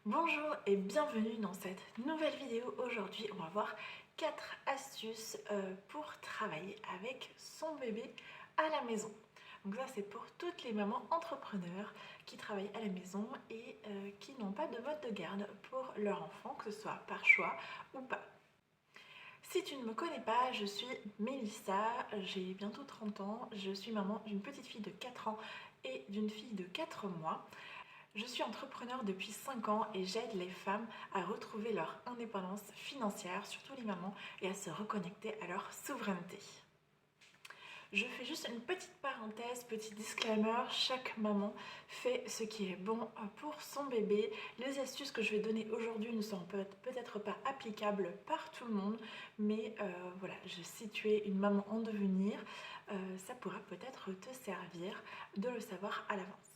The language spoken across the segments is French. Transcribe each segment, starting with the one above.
Bonjour et bienvenue dans cette nouvelle vidéo. Aujourd'hui, on va voir 4 astuces pour travailler avec son bébé à la maison. Donc ça, c'est pour toutes les mamans entrepreneurs qui travaillent à la maison et qui n'ont pas de mode de garde pour leur enfant, que ce soit par choix ou pas. Si tu ne me connais pas, je suis Mélissa, j'ai bientôt 30 ans, je suis maman d'une petite fille de 4 ans et d'une fille de 4 mois. Je suis entrepreneur depuis 5 ans et j'aide les femmes à retrouver leur indépendance financière, surtout les mamans, et à se reconnecter à leur souveraineté. Je fais juste une petite parenthèse, petit disclaimer, chaque maman fait ce qui est bon pour son bébé. Les astuces que je vais donner aujourd'hui ne seront peut-être pas applicables par tout le monde, mais voilà, si tu es une maman en devenir, ça pourra peut-être te servir de le savoir à l'avance.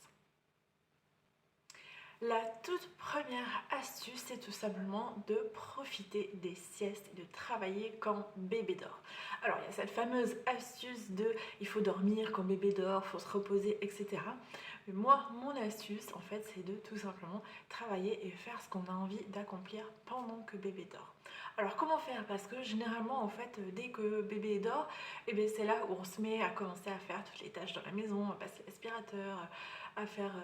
La toute première astuce, c'est tout simplement de profiter des siestes et de travailler quand bébé dort. Alors, il y a cette fameuse astuce de il faut dormir quand bébé dort, il faut se reposer, etc. Mais moi, mon astuce, en fait, c'est de tout simplement travailler et faire ce qu'on a envie d'accomplir pendant que bébé dort. Alors, comment faire? Parce que généralement, en fait, dès que bébé dort, c'est là où on se met à commencer à faire toutes les tâches dans la maison, à passer l'aspirateur, à faire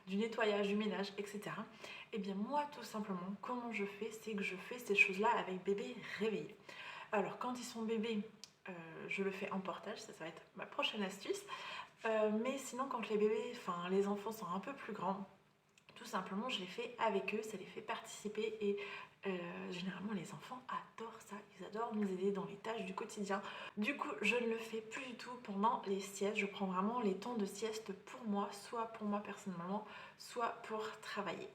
du nettoyage, du ménage, etc. Et bien moi, tout simplement, comment je fais, c'est que je fais ces choses-là avec bébé réveillé. Alors quand ils sont bébés, je le fais en portage, ça va être ma prochaine astuce. Mais sinon, quand les bébés, enfin les enfants sont un peu plus grands, tout simplement, je les fais avec eux, ça les fait participer et généralement les enfants adorent ça, ils adorent nous aider dans les tâches du quotidien. Du coup, je ne le fais plus du tout pendant les siestes, je prends vraiment les temps de sieste pour moi, soit pour moi personnellement, soit pour travailler.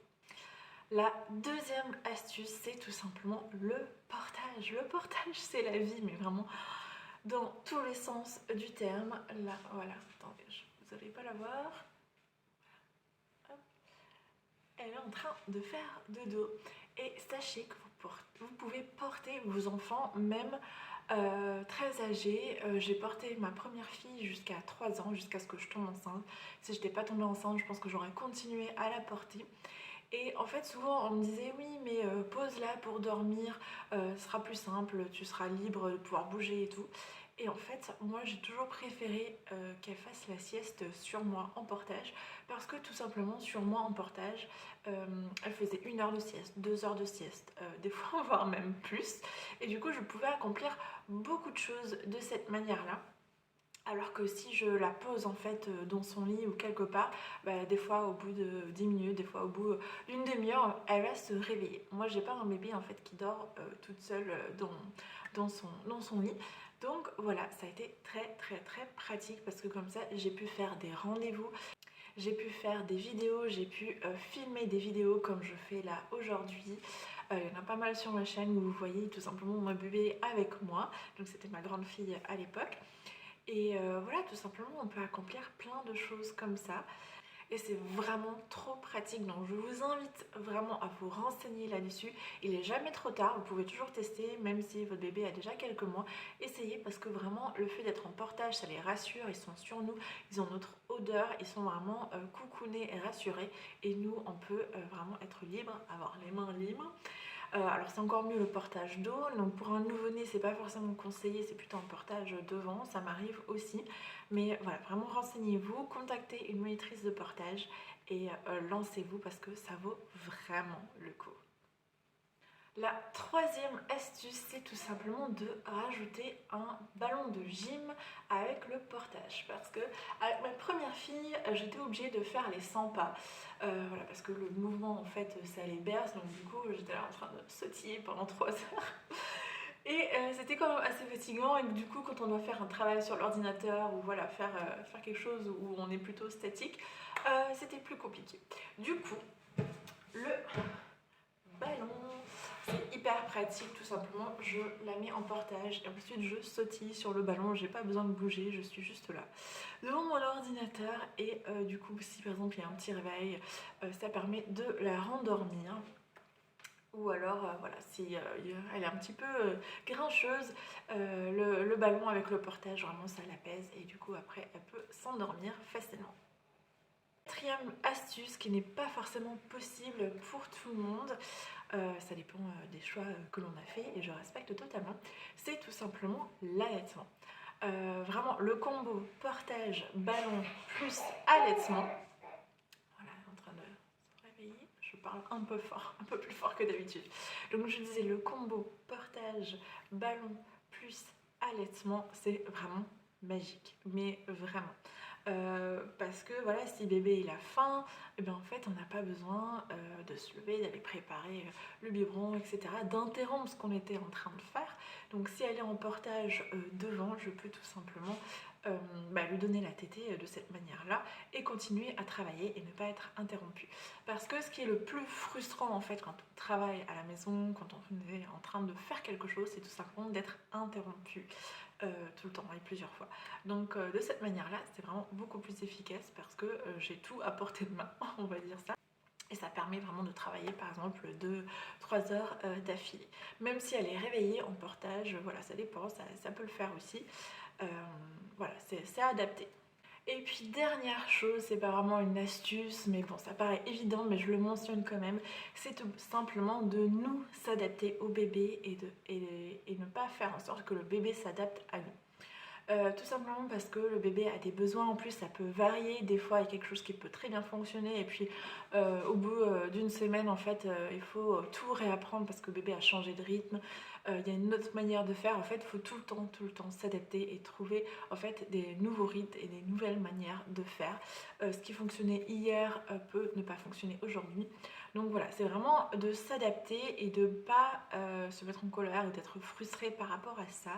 La deuxième astuce, c'est tout simplement le portage. Le portage, c'est la vie, mais vraiment dans tous les sens du terme. Là, voilà, attendez, vous n'allez pas la voir. Elle est en train de faire dodo. Et sachez que vous pouvez porter vos enfants même très âgés. J'ai porté ma première fille jusqu'à 3 ans, jusqu'à ce que je tombe enceinte. Si je n'étais pas tombée enceinte, je pense que j'aurais continué à la porter. Et en fait, souvent, on me disait oui, mais pose-la pour dormir, ce sera plus simple, tu seras libre de pouvoir bouger et tout. Et en fait, moi, j'ai toujours préféré qu'elle fasse la sieste sur moi en portage, parce que tout simplement, sur moi en portage, elle faisait 1 heure de sieste, 2 heures de sieste, des fois, voire même plus. Et du coup, je pouvais accomplir beaucoup de choses de cette manière-là. Alors que si je la pose en fait dans son lit ou quelque part, des fois au bout de 10 minutes, des fois au bout d'une demi-heure, elle va se réveiller. Moi j'ai pas un bébé en fait qui dort toute seule dans son lit. Donc voilà, ça a été très très très pratique parce que comme ça j'ai pu faire des rendez-vous, j'ai pu faire des vidéos, j'ai pu filmer des vidéos comme je fais là aujourd'hui. Il y en a pas mal sur ma chaîne où vous voyez tout simplement mon bébé avec moi. Donc c'était ma grande fille à l'époque. Et voilà, tout simplement, on peut accomplir plein de choses comme ça. Et c'est vraiment trop pratique. Donc je vous invite vraiment à vous renseigner là-dessus. Il n'est jamais trop tard, vous pouvez toujours tester, même si votre bébé a déjà quelques mois. Essayez parce que vraiment, le fait d'être en portage, ça les rassure. Ils sont sur nous, ils ont notre odeur, ils sont vraiment coucounés et rassurés. Et nous, on peut vraiment être libre, avoir les mains libres. Alors c'est encore mieux le portage dos, donc pour un nouveau-né c'est pas forcément conseillé, c'est plutôt un portage devant, ça m'arrive aussi. Mais voilà, vraiment renseignez-vous, contactez une monitrice de portage et lancez-vous parce que ça vaut vraiment le coup. La troisième astuce, c'est tout simplement de rajouter un ballon de gym avec le portage. Parce que avec ma première fille, j'étais obligée de faire les 100 pas. Voilà, parce que le mouvement, en fait, ça les berce. Donc du coup, j'étais là en train de sautiller pendant 3 heures. Et c'était quand même assez fatigant. Et du coup, quand on doit faire un travail sur l'ordinateur ou voilà, faire quelque chose où on est plutôt statique, c'était plus compliqué. Du coup, le ballon, c'est hyper pratique, tout simplement. Je la mets en portage et ensuite je sautille sur le ballon. J'ai pas besoin de bouger, je suis juste là devant mon ordinateur. Et du coup, si par exemple il y a un petit réveil, ça permet de la rendormir. Ou alors, voilà, si elle est un petit peu grincheuse, le ballon avec le portage, vraiment ça l'apaise et du coup après elle peut s'endormir facilement. Quatrième astuce qui n'est pas forcément possible pour tout le monde, ça dépend des choix que l'on a fait et je respecte totalement, c'est tout simplement l'allaitement. Vraiment le combo portage, ballon plus allaitement. Voilà, en train de se réveiller, je parle un peu fort, un peu plus fort que d'habitude. Donc je disais le combo portage, ballon plus allaitement, c'est vraiment magique, mais vraiment. Parce que voilà, si bébé il a faim, et bien en fait on n'a pas besoin de se lever, d'aller préparer le biberon, etc., d'interrompre ce qu'on était en train de faire. Donc si elle est en portage devant, je peux tout simplement lui donner la tétée de cette manière-là et continuer à travailler et ne pas être interrompue. Parce que ce qui est le plus frustrant en fait quand on travaille à la maison, quand on est en train de faire quelque chose, c'est tout simplement d'être interrompu. Tout le temps et plusieurs fois. Donc de cette manière-là, c'est vraiment beaucoup plus efficace parce que j'ai tout à portée de main, on va dire ça. Et ça permet vraiment de travailler par exemple 2-3 heures d'affilée. Même si elle est réveillée en portage, voilà, ça dépend, ça peut le faire aussi. Voilà, c'est adapté. Et puis dernière chose, c'est pas vraiment une astuce, mais bon, ça paraît évident, mais je le mentionne quand même, c'est tout simplement de nous s'adapter au bébé et ne pas faire en sorte que le bébé s'adapte à nous. Tout simplement parce que le bébé a des besoins, en plus ça peut varier, des fois il y a quelque chose qui peut très bien fonctionner et puis au bout d'une semaine en fait il faut tout réapprendre parce que le bébé a changé de rythme, il y a une autre manière de faire, en fait il faut tout le temps s'adapter et trouver en fait des nouveaux rythmes et des nouvelles manières de faire. Ce qui fonctionnait hier peut ne pas fonctionner aujourd'hui. Donc voilà, c'est vraiment de s'adapter et de ne pas se mettre en colère ou d'être frustré par rapport à ça,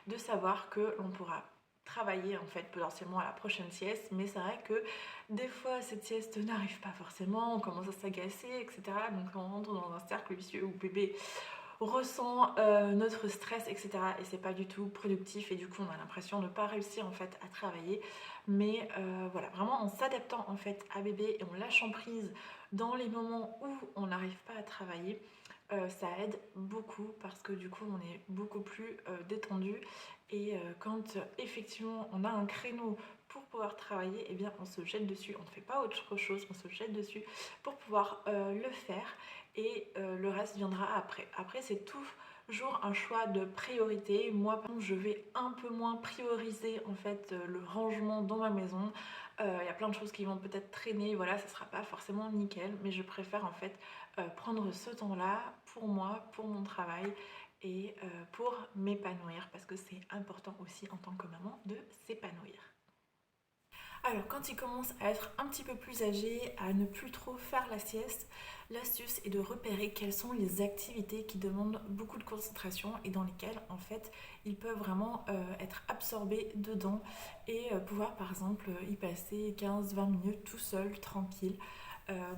de savoir que l'on pourra travailler en fait potentiellement à la prochaine sieste, mais c'est vrai que des fois cette sieste n'arrive pas forcément, on commence à s'agacer, etc. Donc on rentre dans un cercle vicieux où bébé ressent notre stress, etc. Et c'est pas du tout productif et du coup on a l'impression de ne pas réussir en fait à travailler. Mais voilà, vraiment en s'adaptant en fait à bébé et en lâchant prise dans les moments où on n'arrive pas à travailler, ça aide beaucoup parce que du coup on est beaucoup plus détendu et quand effectivement on a un créneau pour pouvoir travailler, et eh bien on se jette dessus, on ne fait pas autre chose, on se jette dessus pour pouvoir le faire et le reste viendra après. Après c'est toujours un choix de priorité. Moi par exemple je vais un peu moins prioriser en fait le rangement dans ma maison. Il y a plein de choses qui vont peut-être traîner, voilà, ça sera pas forcément nickel, mais je préfère en fait prendre ce temps-là pour moi, pour mon travail et pour m'épanouir parce que c'est important aussi en tant que maman de s'épanouir. Alors quand il commence à être un petit peu plus âgé, à ne plus trop faire la sieste, l'astuce est de repérer quelles sont les activités qui demandent beaucoup de concentration et dans lesquelles en fait ils peuvent vraiment être absorbés dedans et pouvoir par exemple y passer 15-20 minutes tout seul, tranquille.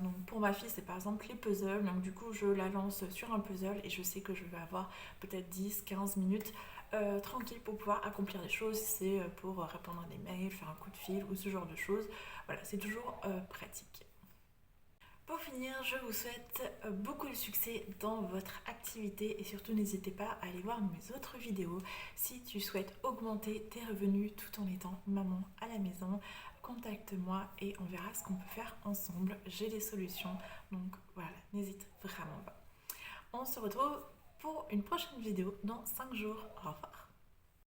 Donc pour ma fille c'est par exemple les puzzles, donc du coup je la lance sur un puzzle et je sais que je vais avoir peut-être 10-15 minutes tranquille pour pouvoir accomplir des choses, c'est pour répondre à des mails, faire un coup de fil ou ce genre de choses. Voilà, c'est toujours pratique. Pour finir, je vous souhaite beaucoup de succès dans votre activité et surtout n'hésitez pas à aller voir mes autres vidéos si tu souhaites augmenter tes revenus tout en étant maman à la maison. Contacte-moi et on verra ce qu'on peut faire ensemble. J'ai des solutions, donc voilà, n'hésite vraiment pas. On se retrouve pour une prochaine vidéo dans 5 jours. Au revoir.